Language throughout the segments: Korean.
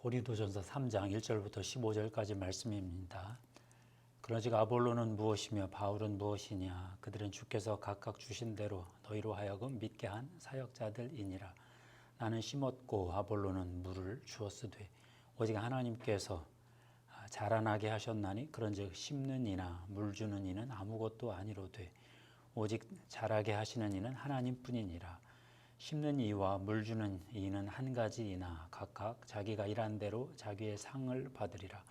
고린도전서 3장 1절부터 15절까지 말씀입니다. 그러즉 아볼로는 무엇이며 바울은 무엇이냐? 그들은 주께서 각각 주신 대로 너희로 하여금 믿게 한 사역자들이니라. 나는 심었고 아볼로는 물을 주었으되 오직 하나님께서 자라나게 하셨나니 그런즉 심는 이나 물 주는 이는 아무것도 아니로되 오직 자라게 하시는 이는 하나님뿐이니라. 심는 이와 물 주는 이는 한 가지이나 각각 자기가 일한 대로 자기의 상을 받으리라.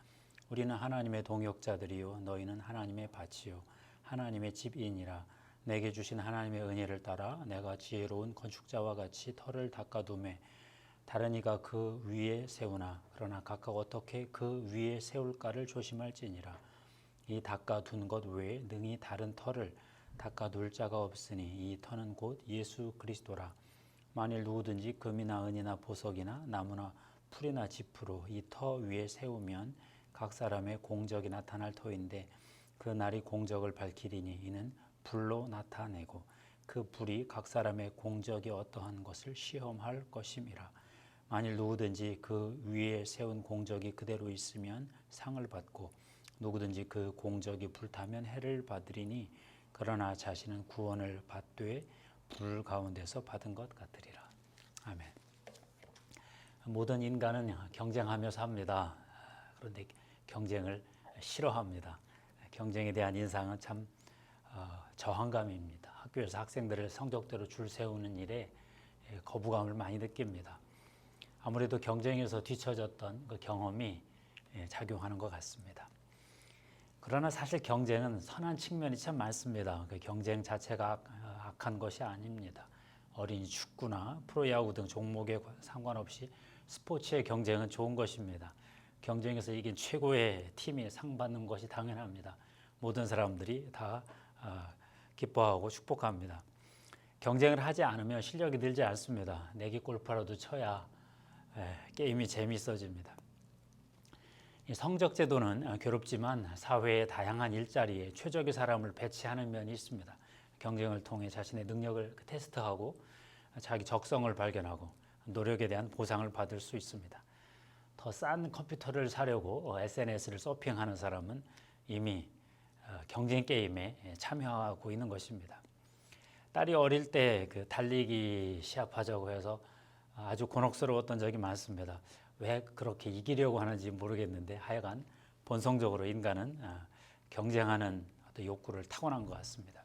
우리는 하나님의 동역자들이요 너희는 하나님의 밭이요 하나님의 집이니라. 내게 주신 하나님의 은혜를 따라 내가 지혜로운 건축자와 같이 터를 닦아두매 다른 이가 그 위에 세우나 그러나 각각 어떻게 그 위에 세울까를 조심할지니라. 이 닦아둔 것 외에 능히 다른 터를 닦아둘 자가 없으니 이 터는 곧 예수 그리스도라. 만일 누구든지 금이나 은이나 보석이나 나무나 풀이나 짚으로 이 터 위에 세우면 각 사람의 공적이 나타날 터인데 그 날이 공적을 밝히리니 이는 불로 나타내고 그 불이 각 사람의 공적이 어떠한 것을 시험할 것임이라. 만일 누구든지 그 위에 세운 공적이 그대로 있으면 상을 받고 누구든지 그 공적이 불타면 해를 받으리니 그러나 자신은 구원을 받되 불 가운데서 받은 것 같으리라. 아멘. 모든 인간은 경쟁하며 삽니다. 그런데 경쟁을 싫어합니다. 경쟁에 대한 인상은 참 저항감입니다. 학교에서 학생들을 성적대로 줄 세우는 일에 거부감을 많이 느낍니다. 아무래도 경쟁에서 뒤처졌던 그 경험이 작용하는 것 같습니다. 그러나 사실 경쟁은 선한 측면이 참 많습니다. 그 경쟁 자체가 악한 것이 아닙니다. 어린이 축구나 프로야구 등 종목에 상관없이 스포츠의 경쟁은 좋은 것입니다. 경쟁에서 이긴 최고의 팀이 상 받는 것이 당연합니다. 모든 사람들이 다 기뻐하고 축복합니다. 경쟁을 하지 않으면 실력이 늘지 않습니다. 내기 골프라도 쳐야 게임이 재미있어집니다. 성적 제도는 괴롭지만 사회의 다양한 일자리에 최적의 사람을 배치하는 면이 있습니다. 경쟁을 통해 자신의 능력을 테스트하고 자기 적성을 발견하고 노력에 대한 보상을 받을 수 있습니다. 더 싼 컴퓨터를 사려고 SNS를 서핑하는 사람은 이미 경쟁 게임에 참여하고 있는 것입니다. 딸이 어릴 때 그 달리기 시합하자고 해서 아주 곤혹스러웠던 적이 많습니다. 왜 그렇게 이기려고 하는지 모르겠는데 하여간 본성적으로 인간은 경쟁하는 어떤 욕구를 타고난 것 같습니다.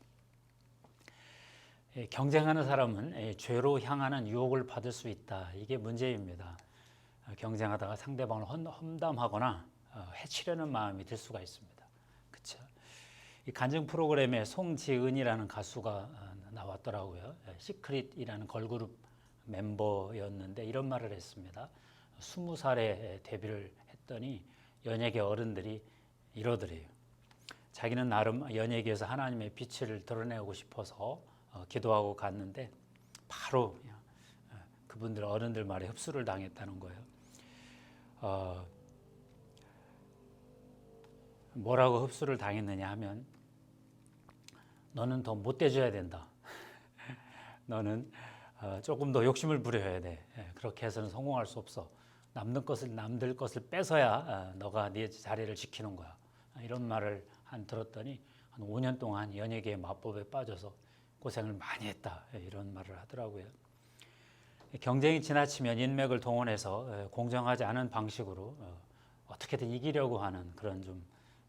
경쟁하는 사람은 죄로 향하는 유혹을 받을 수 있다. 이게 문제입니다. 경쟁하다가 상대방을 험담하거나 해치려는 마음이 들 수가 있습니다. 그렇죠? 이 간증 프로그램에 송지은이라는 가수가 나왔더라고요. 시크릿이라는 걸그룹 멤버였는데 이런 말을 했습니다. 20살에 데뷔를 했더니 연예계 어른들이 이러더래요. 자기는 나름 연예계에서 하나님의 빛을 드러내고 싶어서 기도하고 갔는데 바로 그분들 어른들 말에 흡수를 당했다는 거예요. 뭐라고 흡수를 당했느냐 하면 너는 더 못돼줘야 된다. 너는 조금 더 욕심을 부려야 돼. 그렇게 해서는 성공할 수 없어. 남들 것을 뺏어야 너가 네 자리를 지키는 거야. 이런 말을 들었더니 한 5년 동안 연예계의 마법에 빠져서 고생을 많이 했다. 이런 말을 하더라고요. 경쟁이 지나치면 인맥을 동원해서 공정하지 않은 방식으로 어떻게든 이기려고 하는 그런 좀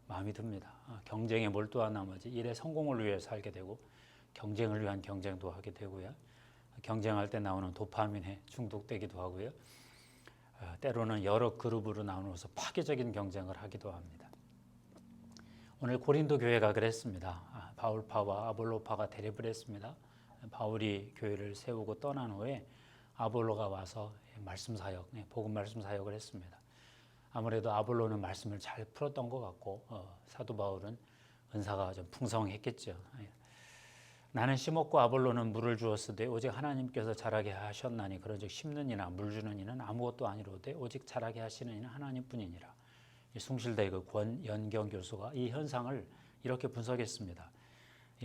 마음이 듭니다. 경쟁에 몰두한 나머지 일의 성공을 위해 살게 되고 경쟁을 위한 경쟁도 하게 되고요. 경쟁할 때 나오는 도파민에 중독되기도 하고요. 때로는 여러 그룹으로 나누어서 파괴적인 경쟁을 하기도 합니다. 오늘 고린도 교회가 그랬습니다. 바울파와 아볼로파가 대립을 했습니다. 바울이 교회를 세우고 떠난 후에 아볼로가 와서 말씀 사역, 복음 말씀 사역을 했습니다. 아무래도 아볼로는 말씀을 잘 풀었던 것 같고 사도 바울은 은사가 좀 풍성했겠죠. 나는 심었고 아볼로는 물을 주었으되 오직 하나님께서 자라게 하셨나니 그런즉 심는 이나 물 주는 이는 아무것도 아니로되 오직 자라게 하시는 이는 하나님뿐이니라. 숭실대 그 권연경 교수가 이 현상을 이렇게 분석했습니다.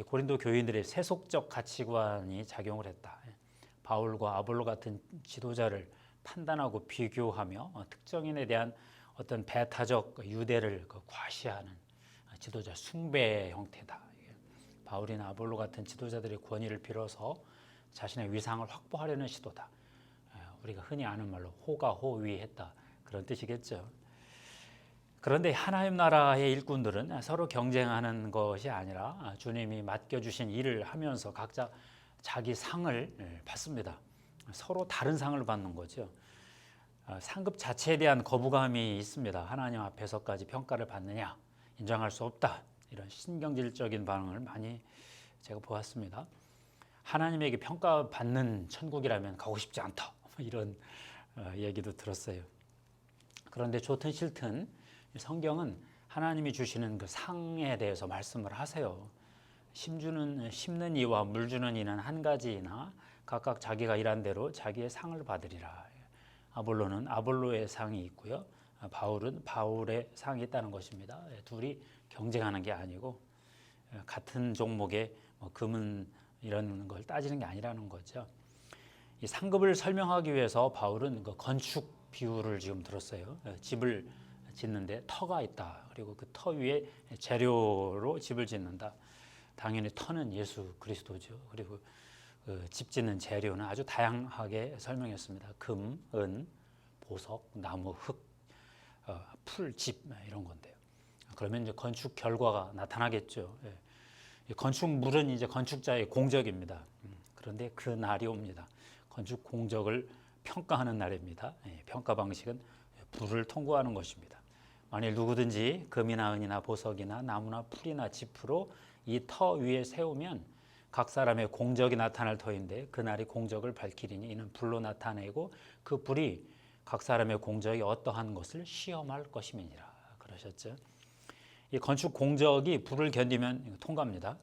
고린도 교인들의 세속적 가치관이 작용을 했다. 바울과 아볼로 같은 지도자를 판단하고 비교하며 특정인에 대한 어떤 배타적 유대를 과시하는 지도자 숭배 형태다. 바울이나 아볼로 같은 지도자들의 권위를 빌어서 자신의 위상을 확보하려는 시도다. 우리가 흔히 아는 말로 호가호위했다, 그런 뜻이겠죠. 그런데 하나님 나라의 일꾼들은 서로 경쟁하는 것이 아니라 주님이 맡겨주신 일을 하면서 각자 자기 상을 받습니다. 서로 다른 상을 받는 거죠. 상급 자체에 대한 거부감이 있습니다. 하나님 앞에서까지 평가를 받느냐, 인정할 수 없다, 이런 신경질적인 반응을 많이 제가 보았습니다. 하나님에게 평가받는 천국이라면 가고 싶지 않다, 이런 얘기도 들었어요. 그런데 좋든 싫든 성경은 하나님이 주시는 그 상에 대해서 말씀을 하세요. 심는 이와 물 주는 이는 한 가지이나 각각 자기가 일한 대로 자기의 상을 받으리라. 아볼로는 아볼로의 상이 있고요, 바울은 바울의 상이 있다는 것입니다. 둘이 경쟁하는 게 아니고 같은 종목의 금은 이런 걸 따지는 게 아니라는 거죠. 이 상급을 설명하기 위해서 바울은 그 건축 비유를 지금 들었어요. 집을 짓는데 터가 있다. 그리고 그 터 위에 재료로 집을 짓는다. 당연히 터는 예수 그리스도죠. 그리고 집 짓는 재료는 아주 다양하게 설명했습니다. 금, 은, 보석, 나무, 흙, 풀, 집, 이런 건데요. 그러면 이제 건축 결과가 나타나겠죠. 건축물은 이제 건축자의 공적입니다. 그런데 그 날이 옵니다. 건축 공적을 평가하는 날입니다. 평가 방식은 불을 통과하는 것입니다. 만일 누구든지 금이나 은이나 보석이나 나무나 풀이나 짚으로 이 터 위에 세우면 각 사람의 공적이 나타날 터인데 그날이 공적을 밝히리니 이는 불로 나타내고 그 불이 각 사람의 공적이 어떠한 것을 시험할 것임이니라, 그러셨죠. 이 건축 공적이 불을 견디면 통과합니다.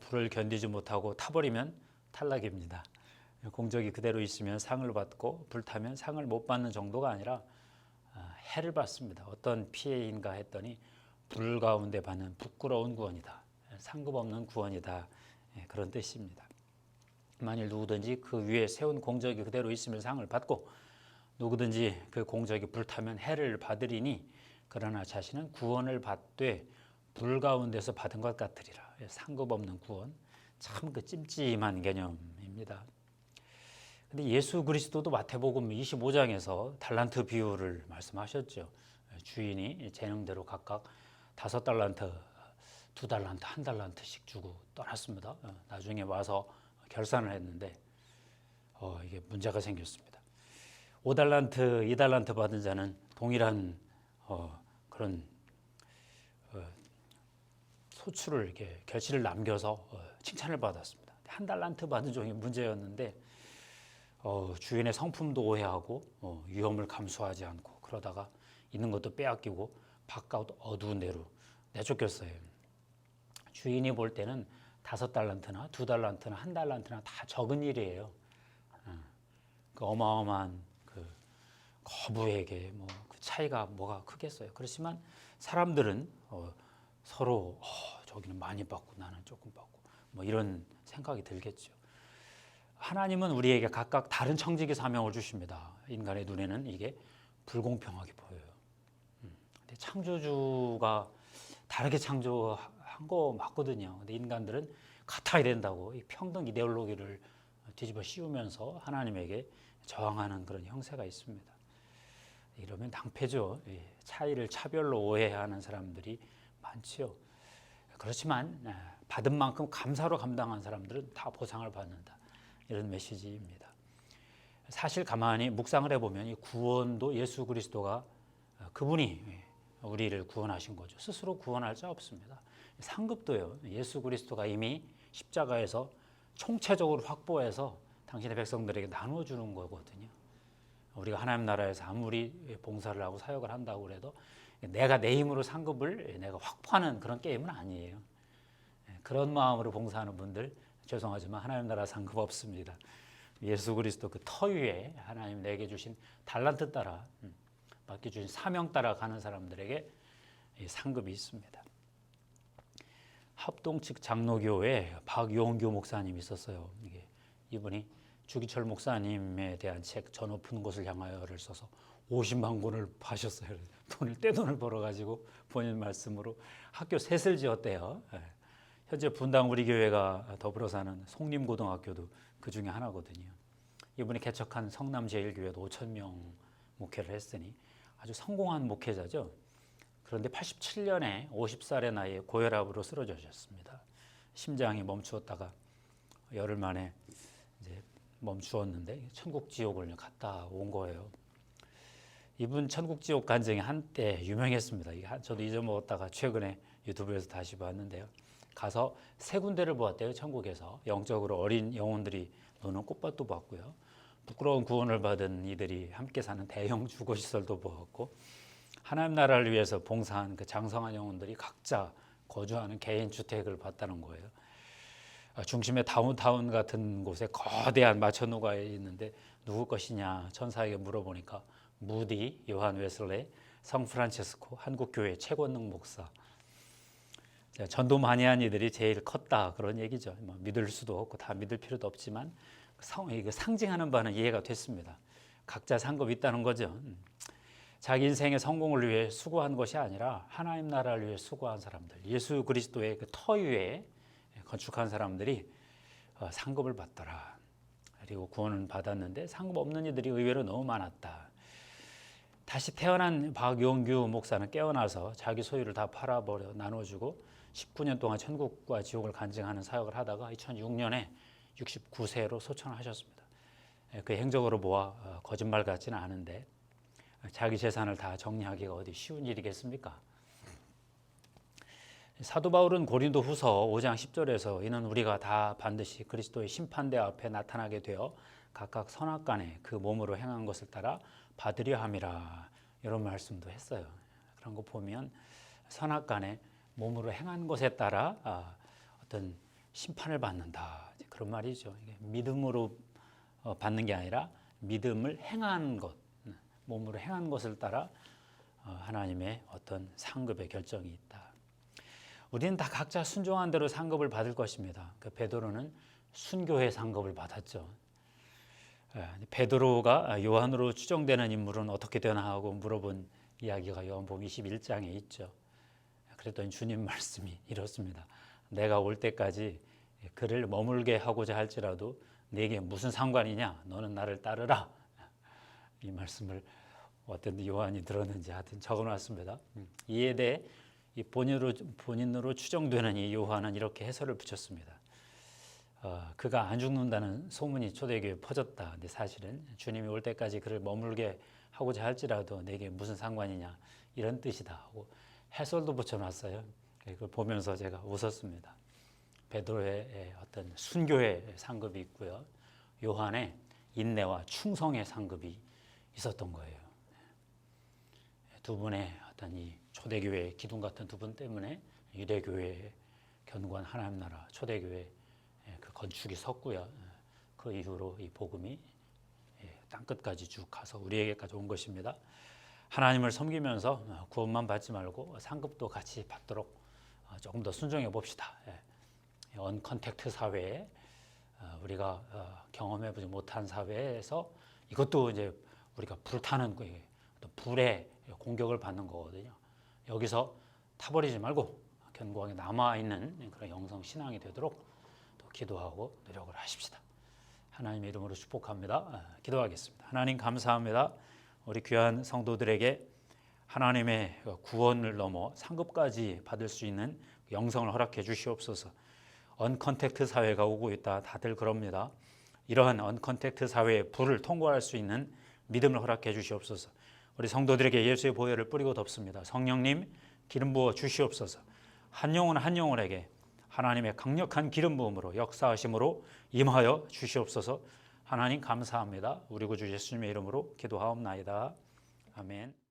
불을 견디지 못하고 타버리면 탈락입니다. 공적이 그대로 있으면 상을 받고 불타면 상을 못 받는 정도가 아니라 해를 받습니다. 어떤 피해인가 했더니 불 가운데 받는 부끄러운 구원이다, 상급 없는 구원이다, 그런 뜻입니다. 만일 누구든지 그 위에 세운 공적이 그대로 있으면 상을 받고 누구든지 그 공적이 불타면 해를 받으리니 그러나 자신은 구원을 받되 불 가운데서 받은 것 같으리라. 상급 없는 구원, 참 그 찜찜한 개념입니다. 근데 예수 그리스도도 마태복음 25장에서 달란트 비유를 말씀하셨죠. 주인이 재능대로 각각 5달란트, 2달란트, 1달란트씩 주고 떠났습니다. 나중에 와서 결산을 했는데 이게 문제가 생겼습니다. 5달란트, 2달란트 받은 자는 동일한 그런 소출을 이렇게 결실을 남겨서 칭찬을 받았습니다. 1달란트 받은 종이 문제였는데 주인의 성품도 오해하고 위험을 감수하지 않고 그러다가 있는 것도 빼앗기고 바깥 어두운 데로 내쫓겼어요. 주인이 볼 때는 5달란트나 2달란트나 1달란트나 다 적은 일이에요. 그 어마어마한 그 거부에게 그 차이가 뭐가 크겠어요. 그렇지만 사람들은 서로 저기는 많이 받고 나는 조금 받고 이런 생각이 들겠죠. 하나님은 우리에게 각각 다른 청지기 사명을 주십니다. 인간의 눈에는 이게 불공평하게 보여요. 근데 창조주가 다르게 창조한 거 맞거든요. 근데 인간들은 같아야 된다고 이 평등 이데올로기를 뒤집어 씌우면서 하나님에게 저항하는 그런 형세가 있습니다. 이러면 낭패죠. 차이를 차별로 오해하는 사람들이 많죠. 그렇지만 받은 만큼 감사로 감당한 사람들은 다 보상을 받는다, 이런 메시지입니다. 사실 가만히 묵상을 해보면 이 구원도 예수 그리스도가 그분이 우리를 구원하신 거죠. 스스로 구원할 자 없습니다. 상급도요, 예수 그리스도가 이미 십자가에서 총체적으로 확보해서 당신의 백성들에게 나눠주는 거거든요. 우리가 하나님 나라에서 아무리 봉사를 하고 사역을 한다고 해도 내가 내 힘으로 상급을 내가 확보하는 그런 게임은 아니에요. 그런 마음으로 봉사하는 분들 죄송하지만 하나님 나라 상급 없습니다. 예수 그리스도 그 터 위에 하나님 내게 주신 달란트 따라 맡겨주신 사명 따라 가는 사람들에게 상급이 있습니다. 합동 측 장로교회 박용규 목사님이 있었어요. 이분이 주기철 목사님에 대한 책 저 높은 곳을 향하여를 써서 50만 권을 파셨어요. 떼돈을 벌어가지고 본인 말씀으로 학교 셋을 지었대요. 현재 분당 우리 교회가 더불어 사는 송림고등학교도 그 중에 하나거든요. 이분이 개척한 성남제일교회도 5,000명 목회를 했으니 아주 성공한 목회자죠. 그런데 87년에 50살의 나이에 고혈압으로 쓰러지셨습니다. 심장이 멈추었다가 열흘 만에 이제 멈추었는데 천국 지옥을 갔다 온 거예요. 이분 천국 지옥 간증이 한때 유명했습니다. 저도 잊어먹었다가 최근에 유튜브에서 다시 봤는데요. 가서 세 군데를 보았대요. 천국에서 영적으로 어린 영혼들이 노는 꽃밭도 봤고요. 부끄러운 구원을 받은 이들이 함께 사는 대형 주거시설도 보았고, 하나님 나라를 위해서 봉사한 그 장성한 영혼들이 각자 거주하는 개인 주택을 봤다는 거예요. 중심에 다운타운 같은 곳에 거대한 마천루가 있는데 누구 것이냐 천사에게 물어보니까 무디, 요한 웨슬레, 성 프란체스코, 한국교회 최권능 목사. 전도 많이 한 이들이 제일 컸다 그런 얘기죠. 뭐 믿을 수도 없고 다 믿을 필요도 없지만 상징하는 바는 이해가 됐습니다. 각자 상급이 있다는 거죠. 자기 인생의 성공을 위해 수고한 것이 아니라 하나님 나라를 위해 수고한 사람들, 예수 그리스도의 그 터 위에 건축한 사람들이 상급을 받더라. 그리고 구원을 받았는데 상급 없는 이들이 의외로 너무 많았다. 다시 태어난 박용규 목사는 깨어나서 자기 소유를 다 팔아버려 나눠주고 19년 동안 천국과 지옥을 간증하는 사역을 하다가 2006년에 69세로 소천하셨습니다. 그 행적으로 보아 거짓말 같지는 않은데 자기 재산을 다 정리하기가 어디 쉬운 일이겠습니까? 사도 바울은 고린도 후서 5장 10절에서 이는 우리가 다 반드시 그리스도의 심판대 앞에 나타나게 되어 각각 선악간에 그 몸으로 행한 것을 따라 받으려 함이라 이런 말씀도 했어요. 그런 거 보면 선악간에 몸으로 행한 것에 따라 어떤 심판을 받는다 그런 말이죠. 이게 믿음으로 받는 게 아니라 믿음을 행한 것, 몸으로 행한 것을 따라 하나님의 어떤 상급의 결정이 있다. 우리는 다 각자 순종한 대로 상급을 받을 것입니다. 그 베드로는 순교의 상급을 받았죠. 베드로가 요한으로 추정되는 인물은 어떻게 되나 하고 물어본 이야기가 요한복음 21장에 있죠. 그랬더니 주님 말씀이 이렇습니다. 내가 올 때까지 그를 머물게 하고자 할지라도 내게 무슨 상관이냐? 너는 나를 따르라. 이 말씀을 어떤 요한이 들었는지 하여튼 적어놨습니다. 이에 대해 이 본인으로 추정되는 이 요한은 이렇게 해설을 붙였습니다. 그가 안 죽는다는 소문이 초대교회에 퍼졌다. 근데 사실은 주님이 올 때까지 그를 머물게 하고자 할지라도 내게 무슨 상관이냐 이런 뜻이다 하고 해설도 붙여놨어요. 그걸 보면서 제가 웃었습니다. 베드로의 어떤 순교의 상급이 있고요. 요한의 인내와 충성의 상급이 있었던 거예요. 두 분의 어떤 이 초대교회 기둥 같은 두 분 때문에 유대교회의 견고한 하나님 나라 초대교회 그 건축이 섰고요. 그 이후로 이 복음이 땅끝까지 쭉 가서 우리에게까지 온 것입니다. 하나님을 섬기면서 구원만 받지 말고 상급도 같이 받도록 조금 더 순종해 봅시다. 언컨택트 사회에 우리가 경험해보지 못한 사회에서 이것도 이제 우리가 불타는 불의 공격을 받는 거거든요. 여기서 타버리지 말고 견고하게 남아있는 그런 영성 신앙이 되도록 또 기도하고 노력을 하십시다. 하나님의 이름으로 축복합니다. 기도하겠습니다. 하나님 감사합니다. 우리 귀한 성도들에게 하나님의 구원을 넘어 상급까지 받을 수 있는 영성을 허락해 주시옵소서. 언컨택트 사회가 오고 있다. 다들 그럽니다. 이러한 언컨택트 사회의 불을 통과할 수 있는 믿음을 허락해 주시옵소서. 우리 성도들에게 예수의 보혈을 뿌리고 덮습니다. 성령님 기름 부어 주시옵소서. 한 영혼 한 영혼에게 하나님의 강력한 기름 부음으로 역사하심으로 임하여 주시옵소서. 하나님 감사합니다. 우리 구주 예수님의 이름으로 기도하옵나이다. 아멘.